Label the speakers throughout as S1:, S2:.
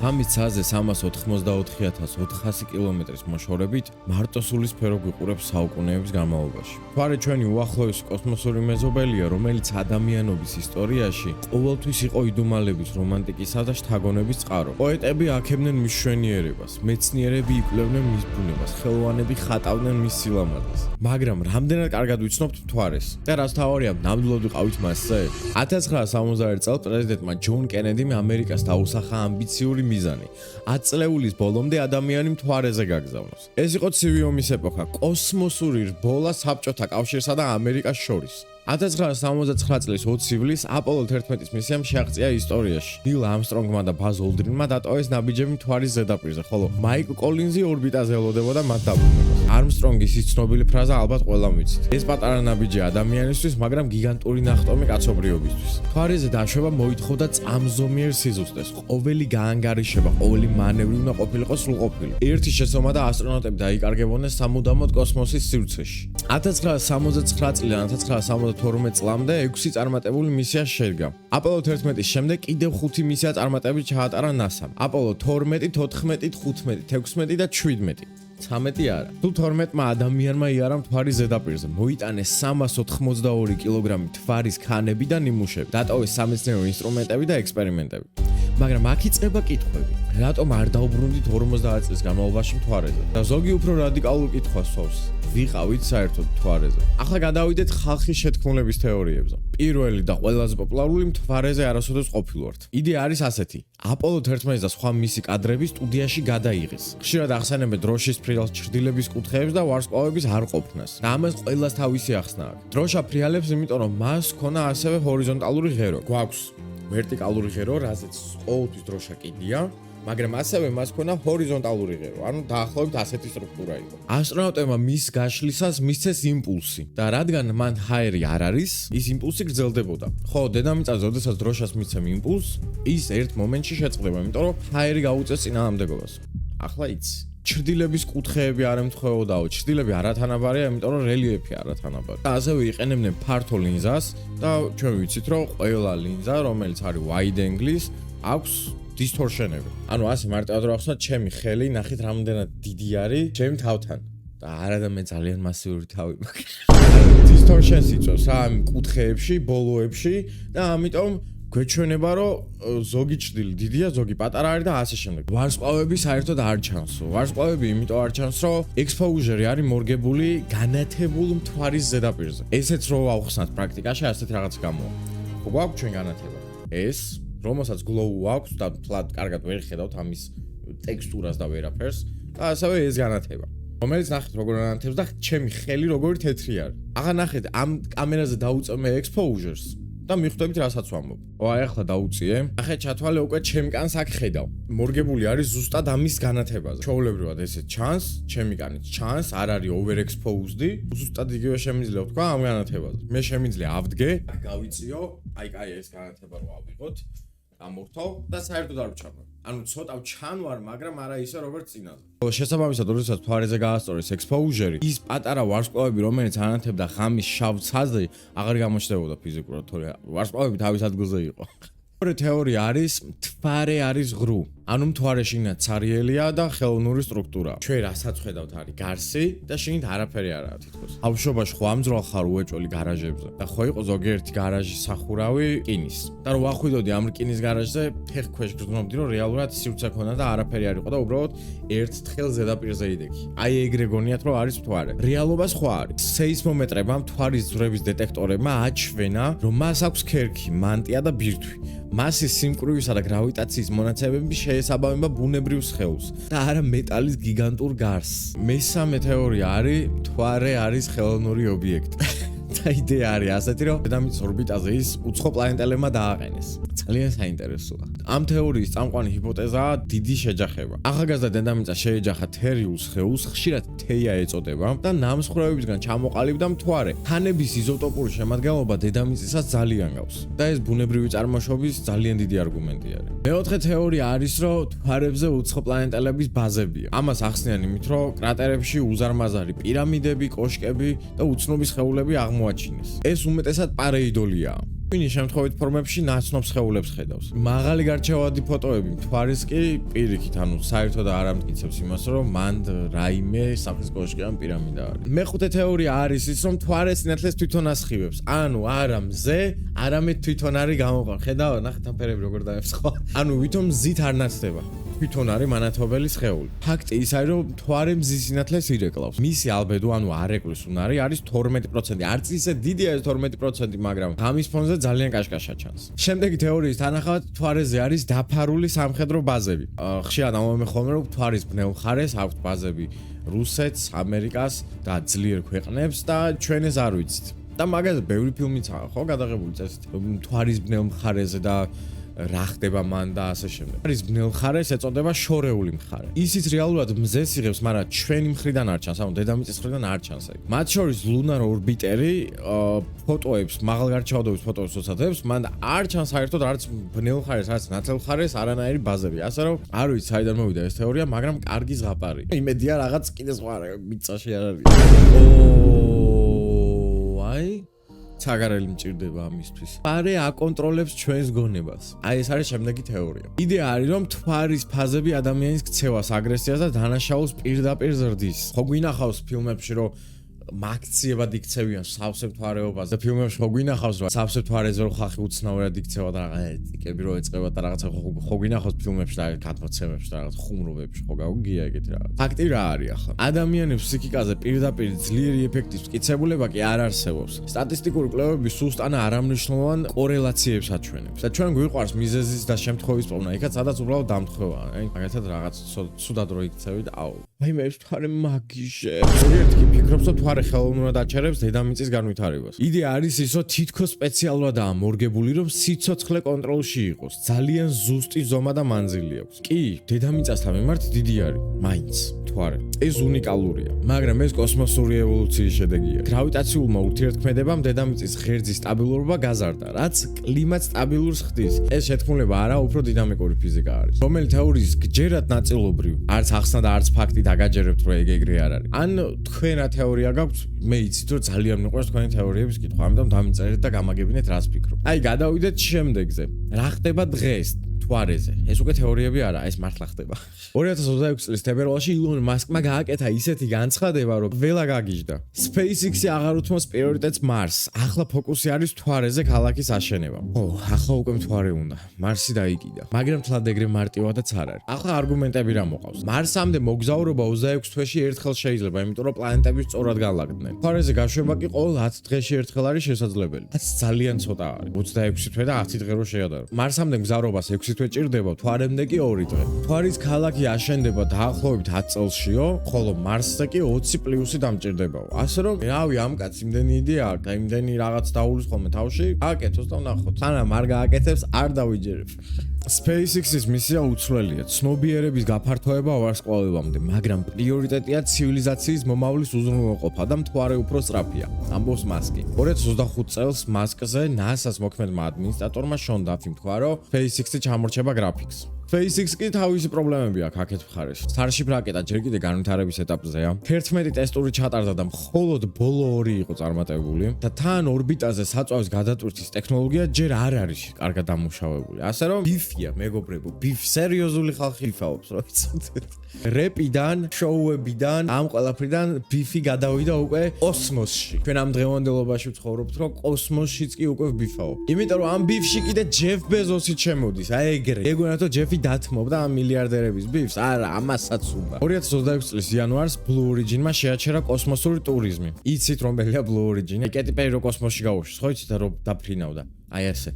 S1: ამის ცაზე 384,400 კილომეტრის მოშორებით მარტოსული სფერო გვიყურებს საუკუნეების განმავლობაში. მთვარე ჩვენი უახლოესი კოსმოსური მეზობელია, რომელიც ადამიანობის ისტორიაში ყოველთვის იყო იდუმალების, რომანტიკისა და შთაგონების წყარო. პოეტები აქებდნენ მის მშვენიერებას, მეცნიერები იკვლევდნენ მის ბუნებას, ხელოვანები ხატავდნენ მის სილამაზეს. მაგრამ რამდენად კარგად ვიცნობთ მთვარეს? და რაც თავარია, ნამდვილად ვიყავით მასზე? 1971 წელს პრეზიდენტმა ჯონ კენედიმ ამერიკას დაუსახა ამბიციური მიზანი. 10 წლეულის ბოლომდე ადამიანი მთვარეზე გაგზავნოს. ეს იყო ცივი ომის ეპოქა, კოსმოსური რბოლა საბჭოთა კავშირსა და ამერიკას შორის. 1969 წლის 20 ივლისს აპოლო 11-ის მისიამ შეაღწია ისტორიაში. ნილ ამსტრონგმა და ბაზ ოლდრინმა დატოვეს ნაბიჯები მთვარის ზედაპირზე, ხოლო მაიკ კოლინზი ორბიტაზე ელოდებოდა მათ დაბრუნებას. არმსტრონგის ის ცნობილი ფრაზა ალბათ ყველამ ვიცით. ეს პატარა ნაბიჯი ადამიანისთვის, მაგრამ გიგანტური ნახტომი კაცობრიობისთვის. მთვარეზე დაშვება მოითხოვდა წამზომიერ სიზუსტეს. ყოველი გაანგარიშება, ყოველი მანევრი უნდა ყოფილიყო სრულყოფილი. ერთი შეცდომა და ასტრონავტები დაიკარგებოდნენ სამუდამოდ კოსმოსის სივრცეში. 1969 წლიდან 1972 წლამდე 6 წარმატებული მისია შედგა. აპოლო 11-ის შემდეგ კიდევ 5 მისია წარმატებით ჩაატარა NASA-მ. აპოლო 12, 14, 15, 16 და 17. 13 არა. თუ 12-მა ადამიანმა იარა მთვარის ზედაპირზე, მოიტანეს 382 კილოგრამი მთვარის ქანები და ნიმუშები, დატოვეს სამეცნიერო ინსტრუმენტები და ექსპერიმენტები. მაგრამ აქ იწყება კითხვები. რატომ არ დაუბრუნდით 50 წლის განმავლობაში მთვარეზე? და ზოგი უფრო რადიკალურ კითხვას სვავს. ვიყავით საერთოდ მთვარეზე. ახლა გადავიდეთ ხალხის შეთქმულების თეორიებზე. პირველი და ყველაზე პოპულარული მთვარეზე არასოდეს ყოფილვართ. იდეა არის ასეთი. აპოლო 11 და სხვა მისი კადრები სტუდიაში გადაიღეს. ხშირად ახსენებენ დროშის ფრიალს, ჩრდილების კუთხეებს და ვარსკვლავების არ ყოფნას. და ამას ყველას თავისი ახსნა აქვს. დროშა ფრიალებს, იმიტომ რომ მას ჰქონდა ასევე ჰორიზონტალური ღერო. გვაქვს ვერტიკალური ღერო, რაზეც ყოველთვის დროშა კიდია, მაგრამ ასევე მას ჰქონდა ჰორიზონტალური ღერო, ანუ დაახლოებით ასეთი სტრუქტურა იყო. ასტრონავტებმა მის გაშლისას მისცეს იმპულსი და რადგან მან ჰაერი არ არის, ის იმპულსი გრძელდებოდა. ხო, დედამიწაზე, როდესაც დროშას მისცემ იმპულსს, ის ერთ მომენტში შეწყდება, იმიტომ რომ ჰაერი გაუწევს წინააღმდეგობას. ახლა იცი. ჩრდილების კუთხეები არ ემთხვეოდაო, ჩრდილები არათანაბარია, იმიტომ რომ რელიეფი არათანაბარი. და ასევე იყენებდნენ ფართო ლინზას და ჩვენ ვიცით, რომ ყველა ლინზა, რომელიც არის wide angle-ის, აქვს distortion-ები. ანუ ასე მარტივად რა ხსნა, ჩემი ხელი, ნახეთ რამდენად დიდი არის ჩემ თავთან. და არა და მე ძალიან მასიური თავი მაქვს. distortion-ს იწვევს რა ამ კუთხეებში, ბოლოებში და ამიტომ გვეჩვენება, რომ ზოგი ჭრილი დიდია, ზოგი პატარა არის და ასე შემდეგ. ვარსკვლავები საერთოდ არ ჩანს. ვარსკვლავები იმიტომ არ ჩანს, რომ exposure-ი არის მორგებული განათებულ მთვარის ზედაპირზე. ესეც რო ავხსნათ პრაქტიკაში, ასეთ რაღაც გამოვა. ხო გვაქვს ჩვენ განათება. ეს, რომელსაც glow აქვს და ფლად კარგად ვერ ხედავთ ამის ტექსტურას და ვერაფერს, და ასევე ეს განათება. რომელიც ნახეთ როგორ განათებს და ჩემი ხელი როგორი თეთრი არის. ახლა ნახეთ ამ კამერაზე დაუწევ მე exposures და მიხვდებით რასაც ვამბობ. აი ახლა დაუწიე. ახლა ჩათვალე უკვე ჩემ კანს აქ ხედავ. მორგებული არის ზუსტად ამის განათებაზე. ჩაოლებრივად ესე ჩანს, ჩემი კანიც ჩანს, არ არის overexposed. ზუსტად იგივე შემიძლია ვთქვა ამ განათებაზე. მე შემიძლია ავდგე, გავიწიო, აი ეს განათება რო ავიღოთ, ამორთო და საერთოდ არ ვჩამო. ანუ ცოტა ჩანვარ, მაგრამ არა ისე როგორც წინაზე. შესაბამისად, როდესაც მთვარეზე გაასწორეს exposure-ი, ის პატარა ვარსკვლავები, რომელიც ანათებდა ღამის შავ ცაზე, აღარ გამოჩნდებოდა ფიზიკურად, თორე ვარსკვლავები თავის ადგილზე იყო. მეორე თეორია არის, მთვარე არის ღრუ. ანუ მთვარეში ცარიელია და ხელოვნური სტრუქტურა. ჩვენ რასაც ხედავთ არის გარსი და შიგნით არაფერი არაა თითქოს. ბავშვობაში ხო ამძრვალ ხარ უეჭველი გარაჟებზე და ხო იყო ზოგიერთი გარაჟის სახურავი რკინის. და რო ვახვიდოდი ამ რკინის გარაჟზე, ფეხ ქვეშ გრძნობდი, რომ რეალურად სივრცე ქონდა და არაფერი არ იყო და უბრალოდ ერთ თხელ ზედაპირზე იდექი. აი ეგრე გონიათ, რომ არის მთვარე. რეალობა სხვა არის. სეისმომეტრებმა, მთვარის ძვრების დეტექტორებმა აჩვენა, რომ მას აქვს ქერქი, მანტია და ბირთვი. მასის სიმკვრივისა და გრავიტაციის მონაცემები შეესაბამება ბუნებრივ სხეულს და არა მეტალის გიგანტურ გარსს. მესამე თეორია არის, მთვარე არის ხელოვნური ობიექტი. და იდეა არის ასეთი, რომ დედამიწის ორბიტაზე ის უცხო პლანეტელებმა დააყენეს. ძალიან საინტერესოა. ამ თეორიის წამყვანი ჰიპოთეზაა დიდი შეჯახება. ახალგაზრდა დედამიწა შეეჯახა თერიულ სხეულს, ხშირად თეია ეწოდება და ნამსხვრევებისგან ჩამოყალიბდა მთვარე. ქანების იზოტოპური შემადგენლობა დედამიწისას ძალიან გავს. და ეს ბუნებრივი წარმოშობის ძალიან დიდი არგუმენტი არის. მეოთხე თეორია არის, რომ მთვარებზე უცხო პლანეტელების ბაზებია. ამას ახსნიან იმით, რომ კრატერებში უზარმაზარი პირამიდები, კოშკები და უცნობი სხეულები აღმოაჩინეს. ეს უმეტესად პარეიდოლიაა. ვინი შემთხვევით ფორმებში ნაცნობ სხეულებს ხედავს. მაღალი გარჩევადი ფოტოები მთვარის კი პირიქით, ანუ საერთოდ არ ამტკიცებს იმას, რომ მან რაიმე საფრთხის კოშკიდან პირამიდა არის. მეხუთე თეორია არის ის, რომ მთვარე სინათლეს თვითონ ასხივებს. ანუ არა მზე, არამედ თვითონ არის გამოყვან. ხედავ, ნახეთ ამ ფერები როგორ დაებს ხო? ანუ ვითომ მზით არ ნაცდება. თვითონ არის მანათობელი სხეული. ფაქტი ის არის, რომ მთვარე მზის სინათლეს ირეკლავს. მისი ალბედო, ანუ არეკლის უნარი არის 12%. არც ისე დიდია ეს 12%, მაგრამ ღამის ფონზე ძალიან კაშკაშა ჩანს. შემდეგი თეორიის თანახმად მთვარეზე არის დაფარული სამხედრო ბაზები. ხშირად ამბობენ ხოლმე, რომ მთვარის ბნელ მხარეს აქვს ბაზები რუსეთს, ამერიკას და ძლიერ ქვეყნებს და ჩვენ ეს არ ვიცით. და მაგაზე ბევრი ფილმიცაა, ხო, გადაღებული წესით. მთვარის ბნელ მხარეზე და რა ხდება მან და ასე შემდეგ. არის ბნელ მხარეს ეწოდება შორეული მხარე. ისიც რეალურად მზეს იღებს, მაგრამ ჩვენი მხრიდან არ ჩანს, ანუ დედამიწის მხრიდან არ ჩანს ეგ. მათ შორის ლუნარ ორბიტერი ფოტოებს, მაღალგარჩევადობის ფოტოებს ოცადებს, მან არ ჩანს საერთოდ არც ბნელ მხარეს, არც ნათელ მხარეს არანაირი ბაზები. ასე რომ არ ვიცი საიდან მოვიდა ეს თეორია, მაგრამ კარგი ზღაპარი. იმედია რაღაც კიდე სხვა მიწაში არ არის. აი ცაგარელი მჭირდება ამისთვის. ფარე აკონტროლებს ჩვენს გონებას. აი ეს არის შემდეგი თეორია. იდეა არის რომ მთვარის ფაზები ადამიანის ქცევას, აგრესიას და დანაშაულს პირდაპირ ზრდის. ხო გვინახავს ფილმებში რომ მაქციებად იქცევიან სავსე მთვარეობას და ფილმებში ხო გვინახავს რომ სავსე მთვარეზე რო ხალხი უცნაურად იქცევა და რაღაც ტიკები რო ეწევა და რაღაცა ხო გვინახავს ფილმებში და გადმოცემებში და რაღაც ხუმრობებში ხო გავიგია ეგეთი რაღაც. ფაქტი რა არის ახლა? ადამიანის ფსიქიკაზე პირდაპირ ძლიერი ეფექტის მტკიცებულება კი არ არსებობს. სტატისტიკური კვლევები სუსტ ან არამნიშვნელოვან კორელაციებს აჩვენებს. და ჩვენ გვიყვარს მიზეზის და შემთხვევის პოვნა, იქაც სადაც უბრალოდ დამთხევაა. აი მაგალითად რაღაც ცუდად რო იქცევით, აუ. აი მე ეს თვარე მაგიჟე. ზოგიერთი კი ფიქრობს რომ თვარე ხელოვნურად აჩერებს დედამიწის განვითარებას. იდეა არის ის, რომ თითქოს სპეციალურადაა მორგებული, რომ სიცოცხლე კონტროლში იყოს. ძალიან ზუსტი ზომა და მანძილი აქვს. კი, დედამიწასთან მიმართ დიდი არის, მაინც თვარე. ეს უნიკალურია, მაგრამ ეს კოსმოსური ევოლუციის შედეგია. გრავიტაციულმა ურთიერთქმედებამ დედამიწის ღერძის სტაბილურობა გაზარდა, რაც კლიმატს სტაბილურს ხდის. ეს შეთქმულება არა, უფრო დინამიკური ფიზიკა არის. რომელი თეორიის გჯერად ნაწილობრივ, არც ახსნა და არც ფაქტი დაგაჯერებთ, რომ ეგრე არ არის. ან თქვენ რა თეორია გაქვთ? მე იცით რომ ძალიან მიყვარს თქვენი თეორიების კითხვა, ამიტომ დამიწერეთ და გამაგებინეთ რას ფიქრობ. აი გადავიდეთ შემდეგზე. რა ხდება დღეს მთვარეზე? ეს უკვე თეორიები არა, ეს მართლა ხდება. 2026 წლის თებერვალში ილონ მასკმა გააკეთა ისეთი განცხადება, რომ ველა გაგიჟდა. SpaceX-ი აღარ უთმობს პრიორიტეტს მარსს. ახლა ფოკუსი არის მთვარეზე ქალაქის აშენება. ო, ახლა უკვე მთვარე უნდა. მარსი დაიკიდა. მაგრამ თლად ეგრე მარტივადაც არ არის. ახლა არგუმენტები რა მოყავს? მარსამდე მოგზაურობა 26 თვეში ერთხელ შეიძლება, იმიტომ რომ პლანეტები სწორად განლაგდნენ. მთვარეზე გაშვება კი ყოველ 10 დღეში ერთხელ არის შესაძლებელი. რაც ძალიან ცოტა არის. 26 თვე და 10 დღე რო შეადარო. მარსამდე მგზავრობას 6 თვე ჭირდება, მთვარემდე კი 2 დღე. მთვარის ქალაქი აშენდება დაახლოებით 10 წელშიო, ხოლო მარსზე კი 20 პლუსი დამჭირდებაო. ასე რომ, რავი, ამ კაცს იმდენი იდეა აქვს და იმდენი რაღაც დაულის ხოლმე თავში, აკეთოს და ვნახოთ. სანამ არ გააკეთებს, არ დავიჯერებ. SpaceX-ის მისია უცვლელია, ცნობიერების გაფართოება ვარსკვლავებამდე, მაგრამ პრიორიტეტია ცივილიზაციის მომავლის უზრუნველყოფა და მთვარე უფრო სწრაფია. ამბობს მასკი. 2025 წელს მასკზე NASA-ს მოქმედმა ადმინისტრატორმა შონ დაფი თქვა, რომ SpaceX-ი ჩამორჩება გრაფიკს. SpaceX კი თავისი პრობლემები აქვს აქეთ მხარეში. Starship რაკეტა ჯერ კიდე განვითარების ეტაპზეა. 11 ტესტური ჩატარდა და მხოლოდ ბოლო 2 იყო წარმატებული და თან ორბიტაზე საწვავის გადატვირთვის ტექნოლოგია ჯერ არ არის კარგად დამუშავებული. ასე რომ ბიფია, მეგობრებო, ბიფ სერიოზული ხალხი ფაობს, რა ვიცით. რეპიდან, შოუებიდან, ამ ყველაფრიდან ბიფი გადავიდა უკვე კოსმოსში. ჩვენ ამ დღევანდელობაში ვცხოვრობთ, რომ კოსმოსშიც კი უკვე ბიფაო. იმიტომ რომ ამ ბიფში კიდე ჯეფ ბეზოსი ჩემოდის, აი ეგრე. ეგონა თუ ჯეფი დათმობდა ამ მილიარდერების ბიფს, არა, ამასაც უნდა. 2026 წლის იანვარს Blue Origin-მა შეაჩერა კოსმოსური ტურიზმი. იცით რომელია Blue Origin-ი? კეტი პერი რო კოსმოსში გაუშვეს, ხო იცით რომ დაფრინავდა. აი ასე.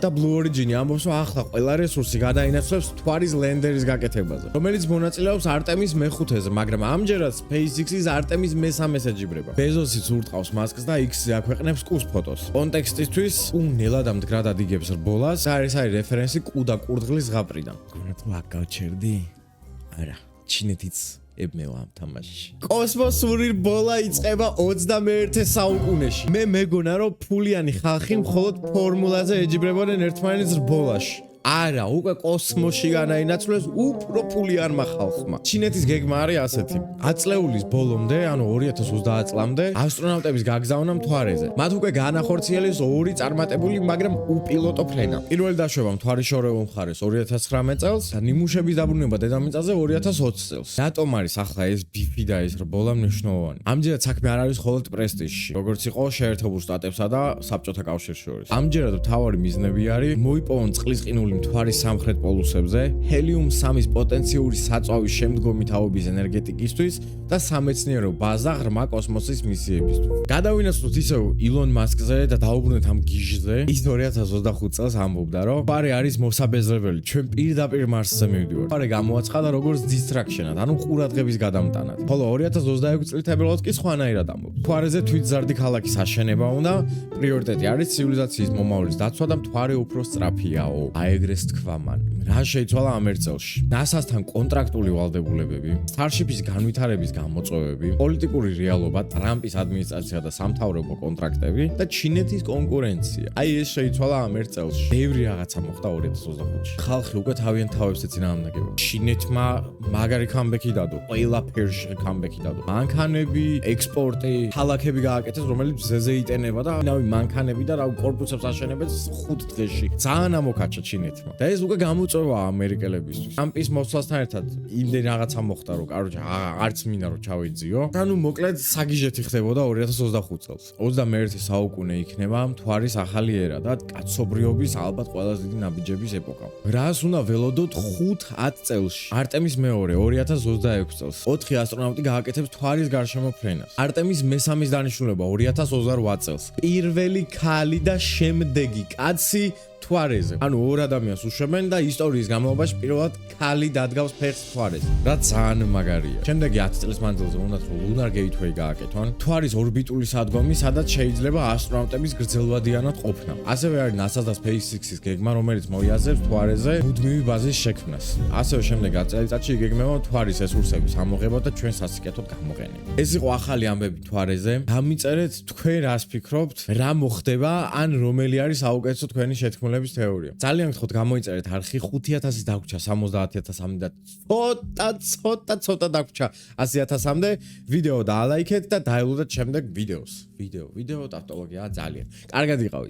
S1: და Blue Origin-ი ამბობს, რომ ახლა ყველა რესურსი გადაინაცვლებს მთვარის ლენდერის გაკეთებაზე, რომელიც მონაწილეობს Artemis მე-5-ზე, მაგრამ ამჯერად SpaceX-ის Artemis მე-3-ზე ჯიბრება. ბეზოსიც ურტყავს მასკს და X-ზე აქვეყნებს კუს ფოტოს. კონტექსტისთვის, ნელად ამდგრად ადიგებს რბოლას, არის რეფერენსი კუ და კურდღლის ზღაპრიდან. გონა თუ აქ გავჩერდი? არა, ჩინეთიც ებმევა ამ თამაშში. კოსმოსური რბოლა იწყება 21 საუკუნეში. მე მეგონა რომ ფულიანი ხალხი მხოლოდ ფორმულაზე ეჯიბრებოდნენ ერთმანეთს რბოლაში. არა, უკვე კოსმოსში განაინაცვლეს უფრო ფულიანმა ხალხმა. ჩინეთის გეგმა არის ასეთი. 10 წლეულის ბოლომდე, ანუ 2030 წლამდე, ასტრონავტების გაგზავნა მთვარეზე. მათ უკვე განახორციელეს 2 წარმატებული, მაგრამ უპილოტო ფრენა. პირველი დაშვება მთვარის შორეულ მხარეს 2019 წელს და ნიმუშების დაბრუნება დედამიწაზე 2020 წელს. რატომ არის ახლა ეს ბიფი და ეს რბოლა მნიშვნელოვანი? ამჯერად საქმე არ არის მხოლოდ პრესტიჟში, როგორც იყო შეერთებულ შტატებსა და საბჭოთა კავშირის შორის. ამჯერად მთავარი მიზნები არის მოიპოვონ წყლის ყინული მთვარის სამხრეთ პოლუსებზე, ჰელიუმ-3-ის პოტენციური საწვავის შემდგომი თაობის ენერგეტიკისთვის და სამეცნიერო ბაზა ღრმა კოსმოსის მისიებისთვის. გადავინაცვლოთ ისევ ილონ მასკზე და დაუბრუნდეთ ამ გიჟზე. ის 2025 წელს ამბობდა, რომ მთვარე არის მოსაბეზრებელი, ჩვენ პირდაპირ მარსზე მივდივართ. მთვარე გამოაცხადა როგორც distraction-ად, ანუ ყურადღების გადამტანად. ხოლო 2026 წლის თებერვალს კი სხვანაირად ამბობს. მთვარეზე თვითზარდი ქალაქის აშენება უნდა, პრიორიტეტი არის ცივილიზაციის მომავლის დაცვა და მთვარე უფრო სწრაფიაო. აეგრეს თქვა მან. რა შეიცვალა ამ ერთ წელში? NASA-სთან კონტრაქტული ვალდებულებები, Starship-ის განვითარების გამოწვევები, პოლიტიკური რეალობა, ტრამპის ადმინისტრაცია და სამთავრობო კონტრაქტები და ჩინეთის კონკურენცია. აი ეს შეიცვალა ამ ერთ წელში. ბევრი რაღაცა მოხდა 2025-ში. ხალხი უკვე თავიანთ თავებს ეწინააღმდეგებდა. ჩინეთმა მაგარი კამბექი დადო, ყველაფერში კამბექი დადო. მანქანები, ექსპორტი, ქალაქები გააკეთეს, რომელიც ზეზე იტენება და ნავი მანქანები და რა კორპუსებს აშენებენ 5 დღეში. ძალიან ამოქაჩა ჩინეთმა. და ეს უკვე გამოწვევა ამერიკელებისთვის. ტრამპის მოსვლასთან ერთად იმდენ რაღაცა მოხდა, რომ კაროჩა არც მინდა რომ ჩავიძიო. ანუ მოკლედ საგიჟეთი ხდებოდა 2025 წელს. 21 საუკუნე იქნება მთვარის ახალი ერა და კაცობრიობის ალბათ ყველაზე დიდი ნაბიჯების ეპოქა. რას უნდა ველოდოთ 5-10 წელში? არტემის მეორე 2026 წელს 4 ასტრონავტი გააკეთებს მთვარის გარშემო ფრენას. არტემის მესამის დანიშნულება 2028 წელს. პირველი ქალი და შემდეგი კაცი მთვარეზე. ანუ 2 ადამიანს უშვებენ და ისტორიის განმავლობაში პირველად ქალი დადგავს ფეხს მთვარეზე. რა ძალიან მაგარია. შემდეგი 10 წლის მანძილზე უნდათ რომ Lunar Gateway გააკეთონ. მთვარის ორბიტული სადგომი, სადაც შეიძლება ასტრონავტების გრძელვადიანად ყოფნა. ასევე არის NASA და SpaceX-ის გეგმა, რომელიც მოიაზრებს მთვარეზე მუდმივი ბაზის შექმნას. ასევე შემდეგ 10 წელიწადში იგეგმება მთვარის რესურსების ამოღება და ჩვენ სასიკეთოდ გამოყენება. ეს იყო ახალი ამბები მთვარეზე. დამიწერეთ თქვენ რას ფიქრობთ, რა მოხდება, ან რომელი არის საუკეთესო თქვენი შეთქმულების თეორია. ძალიან გთხოვთ გამოიწერეთ არხი 5000 დაგვრჩა 70000-მდე და ცოტა დაგვრჩა 100000-მდე. ვიდეო დაალაიქეთ და დაელოდეთ შემდეგ ვიდეოს. ვიდეო ტავტოლოგია ძალიან. კარგად იყავით.